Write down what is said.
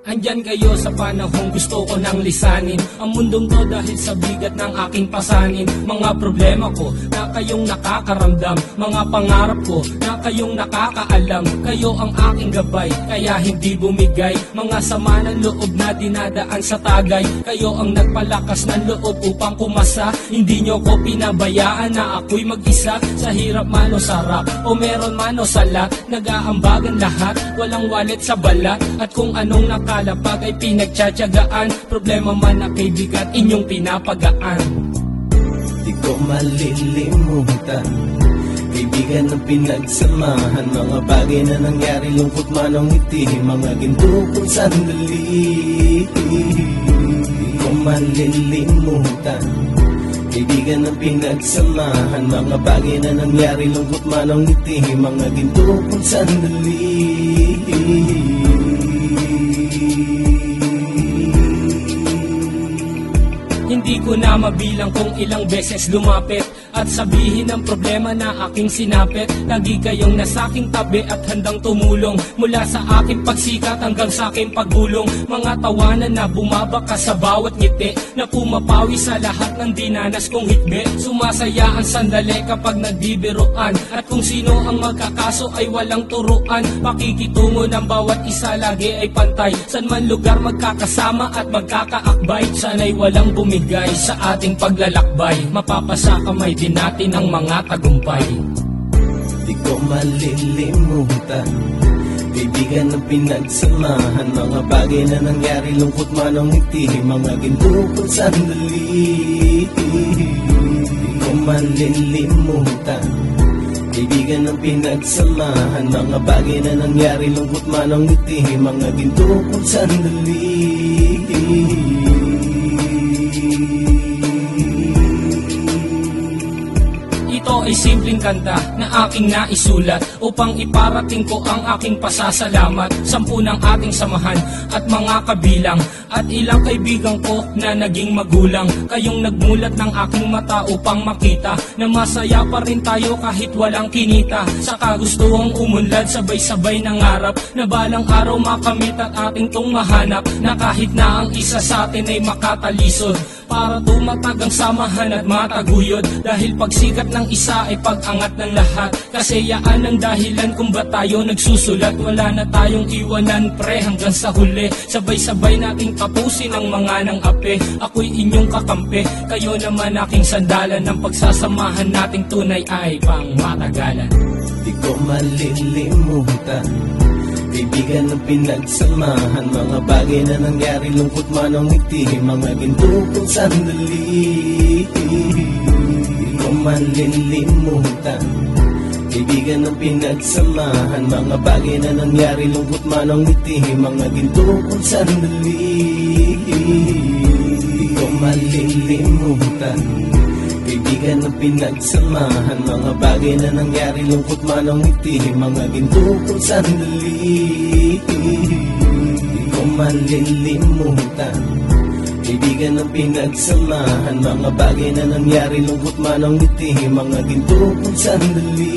Andyan kayo sa panahong gusto ko nang lisanin ang mundong to dahil sa bigat ng aking pasanin. Mga problema ko na kayong nakakaramdam, mga pangarap ko na kayong nakakaalam. Kayo ang aking gabay, kaya hindi bumigay. Mga sama ng loob na dinadaan sa tagay. Kayo ang nagpalakas ng loob upang kumasa. Hindi nyo ko pinabayaan na ako'y mag-isa. Sa hirap man o sarap, o meron man o sala, nag-aambagan lahat, walang walit sa balat. At kung anong nakalapag ay pinagtsatsagaan, problema man na kay bigat inyong pinapagaan. Di ko malilimutan, kaibigan ng pinagsamahan, mga bagay na nangyari, lungkot man ang ngiti, mga ginto kong sandali. Di ko malilimutan, kaibigan ng pinagsamahan, mga bagay na nangyari, lungkot man ang ngiti, mga ginto kong sandali. Hindi ko na mabilang kung ilang beses lumapit at sabihin ang problema na aking sinapit. Lagi kayong nasa aking tabi at handang tumulong, mula sa aking pagsikat hanggang sa aking paggulong. Mga tawanan na bumabaka sa bawat ngiti, na pumapawi sa lahat ng dinanas kong hikbi. Sumasaya ang sandali kapag nagbibiruan, at kung sino ang magkakaso ay walang turuan. Pakikitungo ng bawat isa lagi ay pantay, san man lugar magkakasama at magkakaakbay. Sana'y walang bumigay sa ating paglalakbay, mapapasa kamay din natin ang mga tagumpay. Di ko malilimutan, kaibigan ng pinagsamahan, mga bagay na nangyari, lungkot man ang ngiti, mga ginto kong sandali. Di ko malilimutan, kaibigan ng pinagsamahan, mga bagay na nangyari, lungkot man ang ngiti, mga ginto kong sandali. Ito ay simpleng kanta na aking naisulat upang iparating ko ang aking pasasalamat. 10 ng ating samahan at mga kabilang, at ilang kaibigan ko na naging magulang. Kayong nagmulat ng aking mata upang makita na masaya pa rin tayo kahit walang kinita. Sa kagustuhang umunlad, sabay-sabay nangarap na balang araw makamit at ating tong mahanap, na kahit na ang isa sa atin ay makatalisod, para tumatag ang samahan at mataguyod. Dahil pagsikat ng isa ay pag-angat ng lahat, kasi yaan ang dahilan kung ba tayo nagsusulat. Wala na tayong iwanan pre hanggang sa huli, sabay-sabay nating tapusin ang mga nang ape. Ako'y inyong kakampi, kayo naman aking sandalan, ng pagsasamahan nating tunay ay pang matagalan. Di ko malilimutan, kaibigan ng pinagsamahan, mga bagay na nangyari, lungkot man ang ngiti, mga ginto kong sandali. Di ko malilimutan, kaibigan ng pinagsamahan, mga bagay na nangyari, lungkot man ang ngiti, mga ginto kong sandali. Di ko malilimutan, kaibigan ng pinagsamahan, mga bagay na nangyari, lungkot man ang ngiti, mga ginto kong sandali. Di ko malilimutan, kaibigan ng pinagsamahan, mga bagay na nangyari, lungkot man ang ngiti, mga ginto kong sandali.